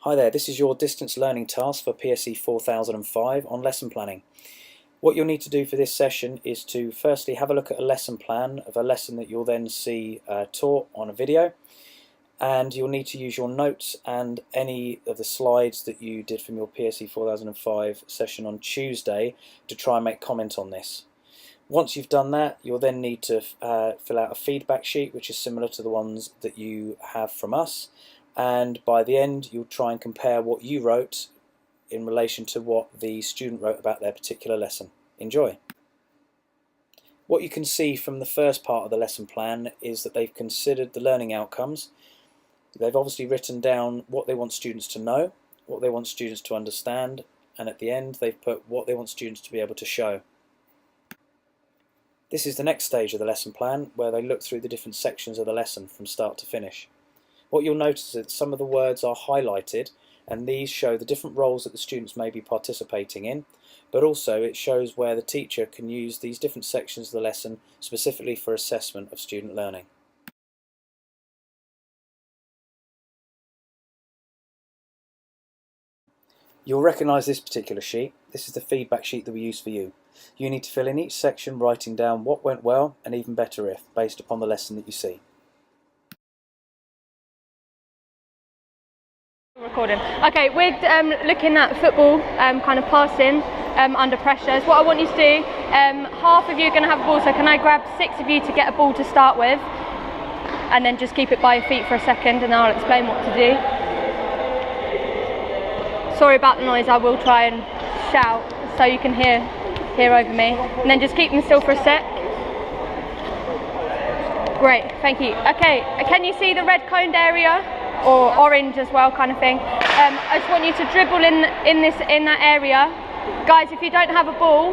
Hi there, this is your distance learning task for PSE 4005 on lesson planning. What you'll need to do for this session is to firstly have a look at a lesson plan of a lesson that you'll then see taught on a video, and you'll need to use your notes and any of the slides that you did from your PSE 4005 session on Tuesday to try and make comment on this. Once you've done that, you'll then need to fill out a feedback sheet which is similar to the ones that you have from us. And by the end you'll try and compare what you wrote in relation to what the student wrote about their particular lesson. Enjoy! What you can see from the first part of the lesson plan is that they've considered the learning outcomes. They've obviously written down what they want students to know, what they want students to understand, and at the end they've put what they want students to be able to show. This is the next stage of the lesson plan, where they look through the different sections of the lesson from start to finish. What you'll notice is that some of the words are highlighted, and these show the different roles that the students may be participating in, but also it shows where the teacher can use these different sections of the lesson specifically for assessment of student learning. You'll recognise this particular sheet. This is the feedback sheet that we use for you. You need to fill in each section writing down what went well and even better if, based upon the lesson that you see. Recording. Okay, we're looking at football, kind of passing under pressure. So what I want you to do, half of you are going to have a ball, so can I grab 6 of you to get a ball to start with, and then just keep it by your feet for a second and I'll explain what to do. Sorry about the noise, I will try and shout so you can hear over me, and then just keep them still for a sec. Great, thank you. Okay, can you see the red coned area? Or orange as well, kind of thing. I just want you to dribble in that area. Guys, if you don't have a ball,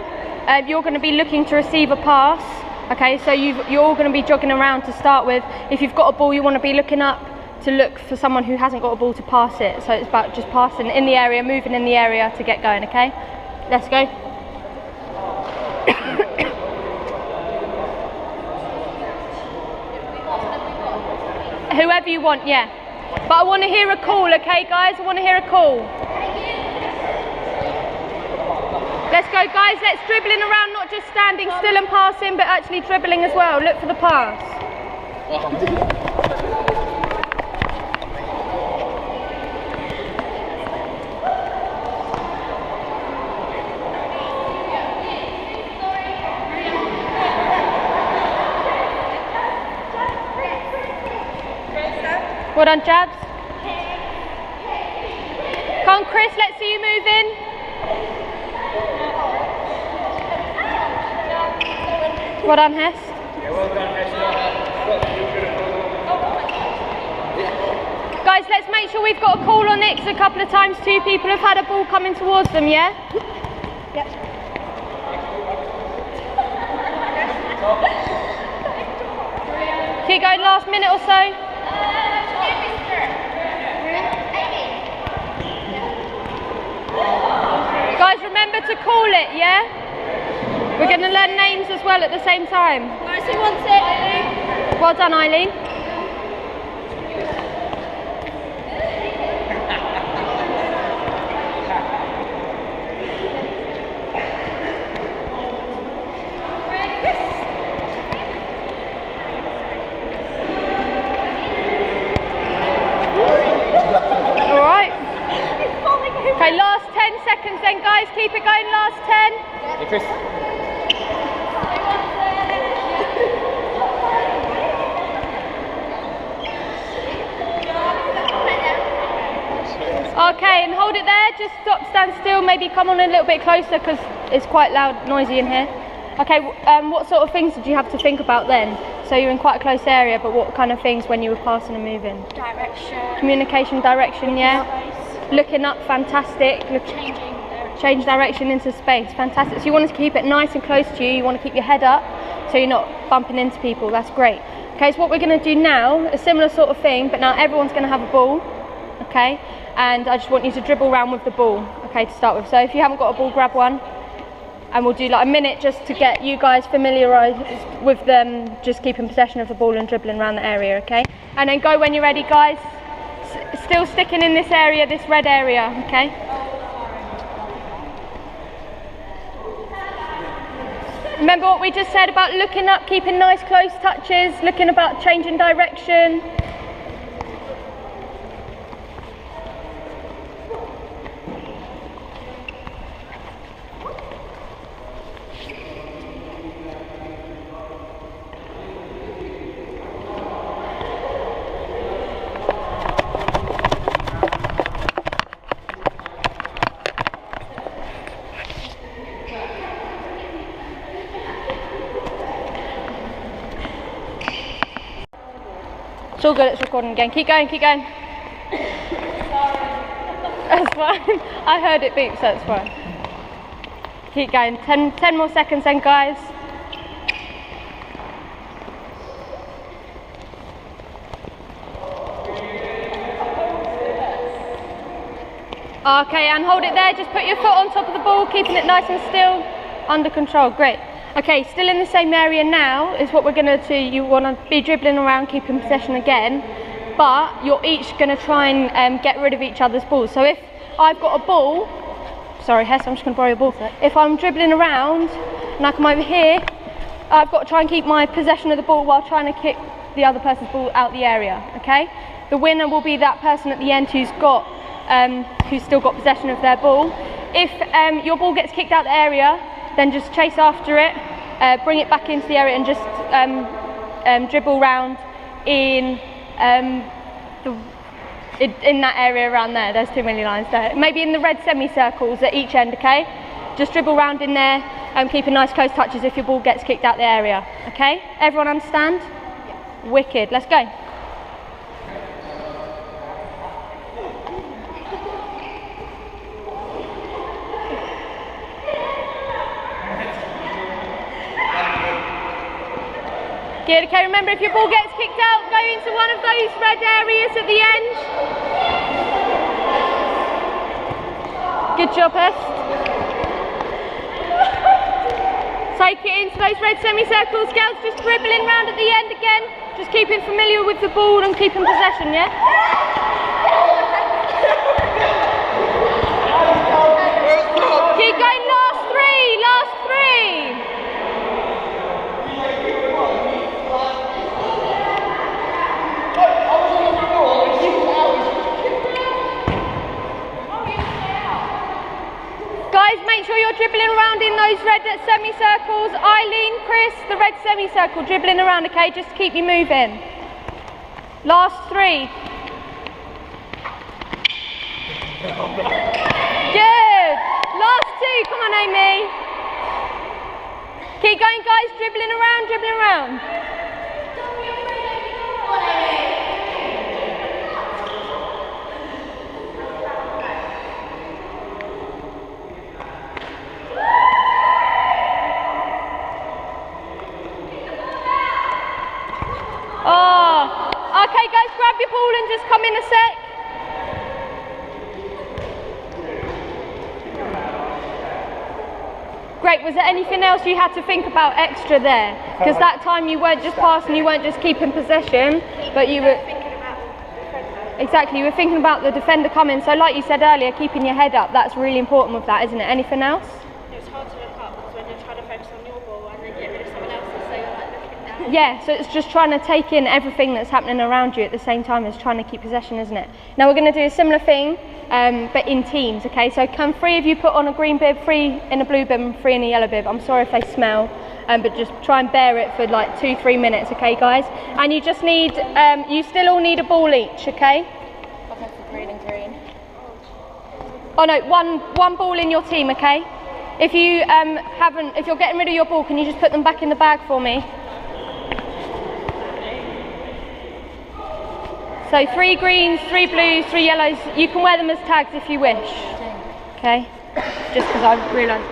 you're going to be looking to receive a pass. Okay, so you're all going to be jogging around to start with. If you've got a ball, you want to be looking up to look for someone who hasn't got a ball to pass it. So it's about just passing in the area, moving in the area to get going, okay? Let's go. Whoever you want, yeah. But I want to hear a call, okay guys? I want to hear a call. Let's go guys, let's dribbling around, not just standing still and passing, but actually dribbling as well. Look for the pass. Well done, Jabs. Come on, Chris, let's see you move in. Well done, Hest. Yeah, well done, Hest. Guys, let's make sure we've got a call on it, because a couple of times 2 people have had a ball coming towards them, yeah? Yep. Keep going, last minute or so. Guys, remember to call it, yeah? We're going to learn names as well at the same time. Guys, who wants it? Well done, Eileen. All right. Okay, last 10 seconds then, guys. Keep it going, last 10. Hey, Chris. Okay, and hold it there. Just stop, stand still. Maybe come on a little bit closer because it's quite loud, noisy in here. Okay, what sort of things did you have to think about then? So you're in quite a close area, but what kind of things when you were passing and moving? Direction. Communication, direction, yeah. Space. Looking up, fantastic. Changing direction. Change direction into space, fantastic. So you want to keep it nice and close to you. You want to keep your head up so you're not bumping into people. That's great. Okay, so what we're going to do now, a similar sort of thing, but now everyone's going to have a ball. Okay, and I just want you to dribble around with the ball. Okay, to start with. So if you haven't got a ball, grab one. and we'll do like a minute just to get you guys familiarised with them just keeping possession of the ball and dribbling around the area, okay? And then go when you're ready, guys. Still sticking in this area, this red area, okay? Remember what we just said about looking up, keeping nice close touches, looking about changing direction. It's all good, it's recording again. Keep going, keep going. That's fine. I heard it beep, so it's fine. Keep going. 10 more seconds then, guys. Okay, and hold it there. Just put your foot on top of the ball, keeping it nice and still, under control. Great. Okay, still in the same area now is what we're going to do. You want to be dribbling around, keeping possession again, but you're each going to try and get rid of each other's balls. So if I've got a ball, sorry Hess, I'm just going to borrow your ball. If I'm dribbling around and I come over here, I've got to try and keep my possession of the ball while trying to kick the other person's ball out the area, okay? The winner will be that person at the end who's still got possession of their ball. If your ball gets kicked out the area, then just chase after it, bring it back into the area and just dribble round in that area around there. There's too many lines there. Maybe in the red semicircles at each end, okay? Just dribble round in there and keep a nice close touches if your ball gets kicked out the area, okay? Everyone understand? Yeah. Wicked, let's go. Good, okay, remember if your ball gets kicked out, go into one of those red areas at the end. Good job, Hest. Take it into those red semicircles, girls, just dribbling round at the end again. Just keeping familiar with the ball and keeping possession, yeah? Keep going, last three, last three. Guys, make sure you're dribbling around in those red semicircles. Eileen, Chris, the red semicircle, dribbling around, okay? Just keep you moving. Last three. Good. Last two. Come on, Amy. Keep going, guys. Dribbling around, dribbling around. Oh, okay guys, grab your ball and just come in a sec. Great, was there anything else you had to think about extra there? Because that time you weren't just passing, you weren't just keeping possession, but you were... Exactly, you were thinking about the defender coming, so like you said earlier, keeping your head up, that's really important with that, isn't it? Anything else? It's hard to look up because when you're trying to focus on your ball and then get rid of someone else's, so you're like looking down. Yeah, so it's just trying to take in everything that's happening around you at the same time as trying to keep possession, isn't it? Now we're going to do a similar thing, but in teams, okay? So can 3 of you put on a green bib, 3 in a blue bib and 3 in a yellow bib? I'm sorry if they smell, but just try and bear it for like 2-3 minutes, okay guys? And you just need, you still all need a ball each, okay? I'll go for green and green. Oh no, one ball in your team, okay? If you if you're getting rid of your ball, can you just put them back in the bag for me? So 3 greens, 3 blues, 3 yellows. You can wear them as tags if you wish. Okay? Just because I realised.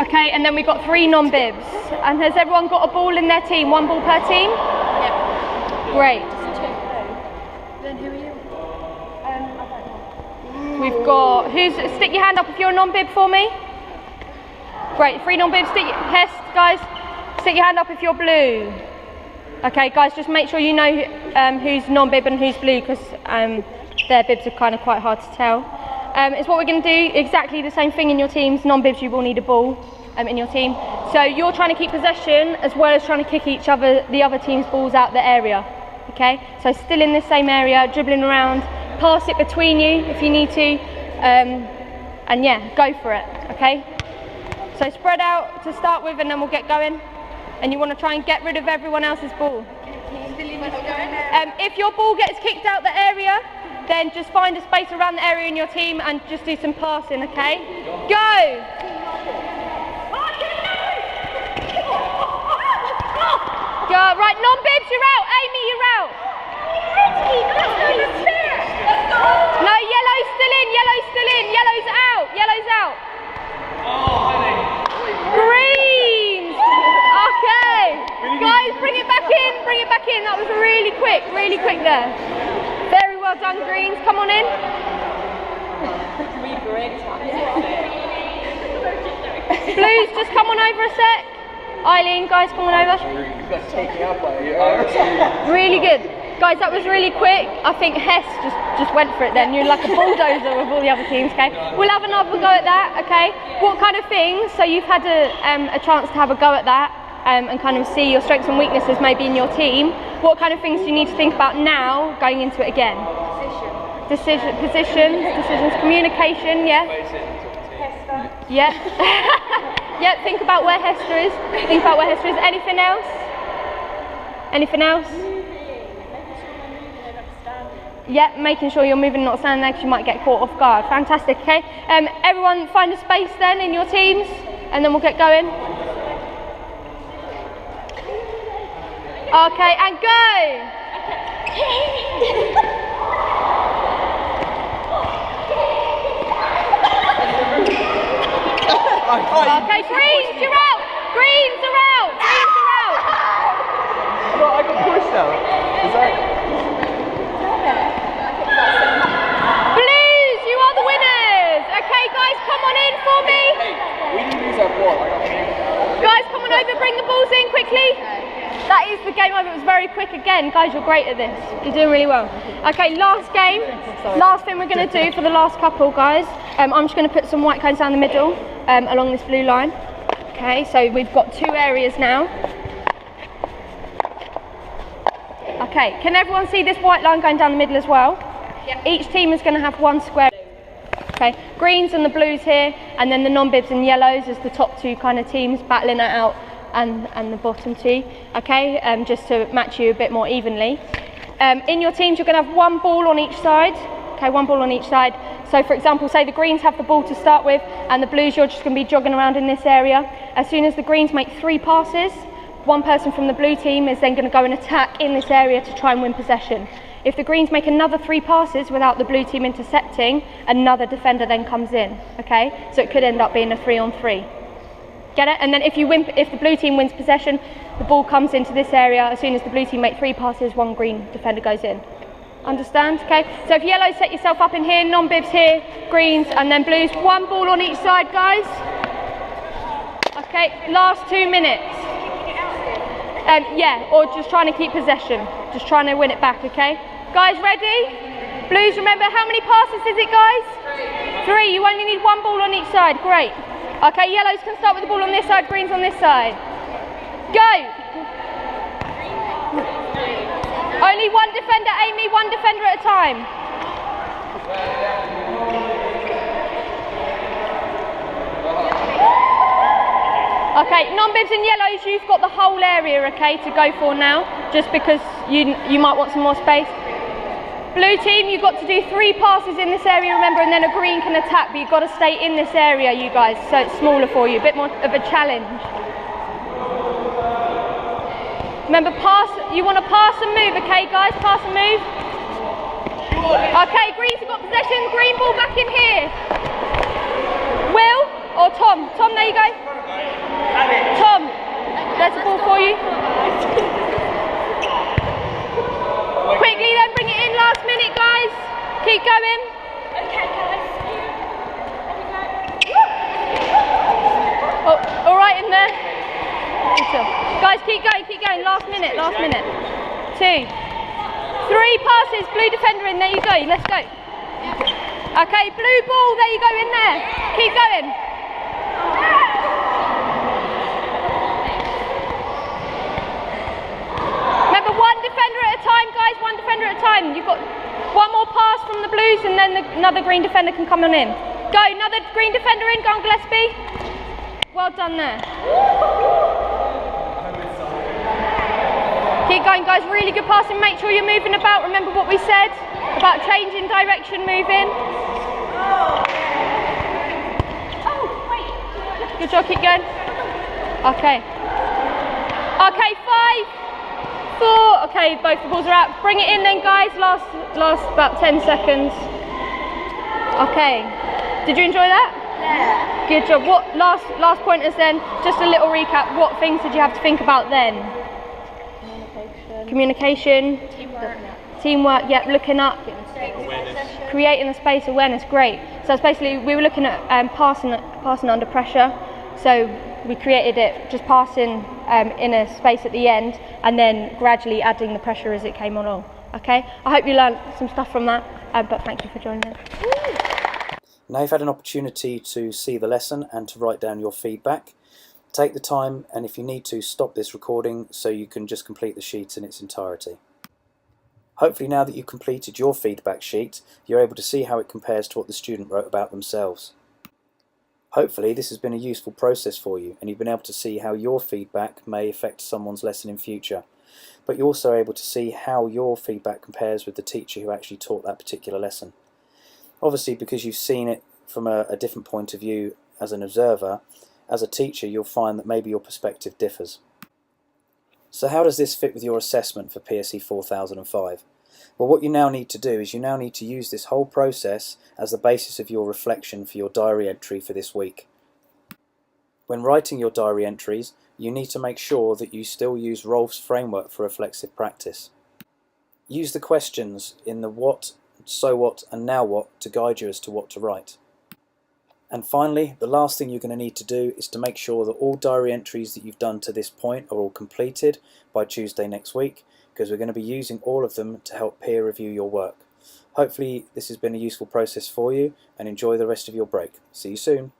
Okay, and then we've got 3 non-bibs. And has everyone got a ball in their team? 1 ball per team? Yep. Great. Then who are you? I don't know. We've got, stick your hand up if you're a non-bib for me. Great, 3 non-bibs, Hest, guys, stick your hand up if you're blue. Okay, guys, just make sure you know who's non-bib and who's blue, because their bibs are kind of quite hard to tell. It's what we're going to do, exactly the same thing in your teams. Non-bibs, you will need a ball in your team. So you're trying to keep possession as well as trying to kick the other team's balls out the area. Okay, so still in this same area, dribbling around, pass it between you if you need to, and yeah, go for it. Okay, so spread out to start with, and then we'll get going. And you want to try and get rid of everyone else's ball. If your ball gets kicked out the area, then just find a space around the area in your team and just do some passing. Okay, go. Go. Right, non-bibs, you're out. Amy, you're out. No, yellow's still in. Yellow's still in. Yellow's out. Yellow's out. Greens. Okay. Guys, bring it back in. Bring it back in. That was really quick there. Very well done, greens. Come on in. Blues, just come on over a sec. Eileen, guys, come on over. Really good. Guys, that was really quick. I think Hess just went for it then. You're like a bulldozer with all the other teams, okay? We'll have another go at that, okay? What kind of things, so you've had a chance to have a go at that and kind of see your strengths and weaknesses maybe in your team. What kind of things do you need to think about now going into it again? Positions, communication, yeah? Yeah. Yeah, think about where Hester is. Anything else? Anything else? Yeah, making sure you're moving, not standing there, because you might get caught off guard. Fantastic, okay? Everyone find a space then in your teams, and then we'll get going. Okay, and go! Okay, greens, you're out! Greens are out! Greens are out! No, I got pushed out. Is that... Blues, you are the winners! Okay, guys, come on in for me. Hey, we didn't use our ball. Guys, come on over, bring the balls in quickly. That is the game over. It was very quick again. Guys, you're great at this. You're doing really well. Okay, last game. Last thing we're going to do for the last couple, guys. I'm just going to put some white cones down the middle along this blue line. Okay, so we've got 2 areas now. Okay, can everyone see this white line going down the middle as well? Yep. Each team is going to have 1 square. Okay, greens and the blues here, and then the non-bibs and yellows as the top 2 kind of teams battling it out, and the bottom 2. Okay, just to match you a bit more evenly. In your teams, you're going to have 1 ball on each side. Okay, 1 ball on each side. So for example, say the greens have the ball to start with, and the blues, you're just going to be jogging around in this area. As soon as the greens make 3 passes, 1 person from the blue team is then going to go and attack in this area to try and win possession. If the greens make another 3 passes without the blue team intercepting, another defender then comes in. Okay, so it could end up being a 3-on-3. Get it? And then if the blue team wins possession, the ball comes into this area. As soon as the blue team make 3 passes, 1 green defender goes in. Understand? Okay, so if yellows, set yourself up in here, non-bibs here, greens, and then blues. 1 ball on each side, guys. Okay, last 2 minutes. Yeah, or just trying to keep possession. Just trying to win it back, okay? Guys, ready? Blues, remember, how many passes is it, guys? 3. You only need 1 ball on each side. Great. Okay, yellows can start with the ball on this side, greens on this side. Go! Only 1 defender, Amy, 1 defender at a time. Okay, non-bibs and yellows, you've got the whole area, okay, to go for now, just because you might want some more space. Blue team, you've got to do 3 passes in this area, remember, and then a green can attack, but you've got to stay in this area, you guys, so it's smaller for you, a bit more of a challenge. Remember, you want to pass and move, okay, guys, pass and move. Okay, greens have got possession, green ball back in here. Will or Tom? Tom, there you go. Tom, there's the ball for you. Quickly then, bring it in last minute, guys. Keep going. Okay, guys. Oh, all right in there. Guys, keep keep going. Last minute. 2, 3 passes, blue defender in, there you go, let's go. Okay, blue ball, there you go, in there. Keep going. Remember, one defender at a time, guys, one defender at a time. You've got one more pass from the blues and then another green defender can come on in. Go, another green defender in, go on Gillespie. Well done there. Keep going, guys, really good passing. Make sure you're moving about. Remember what we said about changing direction, moving. Good job, keep going. Okay. Okay, 5, 4. Okay, both the balls are out. Bring it in then, guys. Last about 10 seconds. Okay. Did you enjoy that? Yeah. Good job. What last pointers then? Just a little recap. What things did you have to think about then? Communication. Teamwork. Yep. Looking up. Creating the space. Awareness. Great. So it's basically we were looking at passing under pressure. So we created it just passing in a space at the end, and then gradually adding the pressure as it came along. Okay. I hope you learned some stuff from that. But thank you for joining us. Now you've had an opportunity to see the lesson and to write down your feedback. Take the time, and if you need to, stop this recording so you can just complete the sheet in its entirety. Hopefully now that you've completed your feedback sheet, you're able to see how it compares to what the student wrote about themselves. Hopefully this has been a useful process for you and you've been able to see how your feedback may affect someone's lesson in future. But you're also able to see how your feedback compares with the teacher who actually taught that particular lesson. Obviously, because you've seen it from a different point of view as an observer, as a teacher you'll find that maybe your perspective differs. So how does this fit with your assessment for PSE 4005? Well, what you now need to do is you now need to use this whole process as the basis of your reflection for your diary entry for this week. When writing your diary entries, you need to make sure that you still use Rolf's framework for reflexive practice. Use the questions in the what, so what and now what to guide you as to what to write. And finally, the last thing you're going to need to do is to make sure that all diary entries that you've done to this point are all completed by Tuesday next week, because we're going to be using all of them to help peer review your work. Hopefully this has been a useful process for you, and enjoy the rest of your break. See you soon.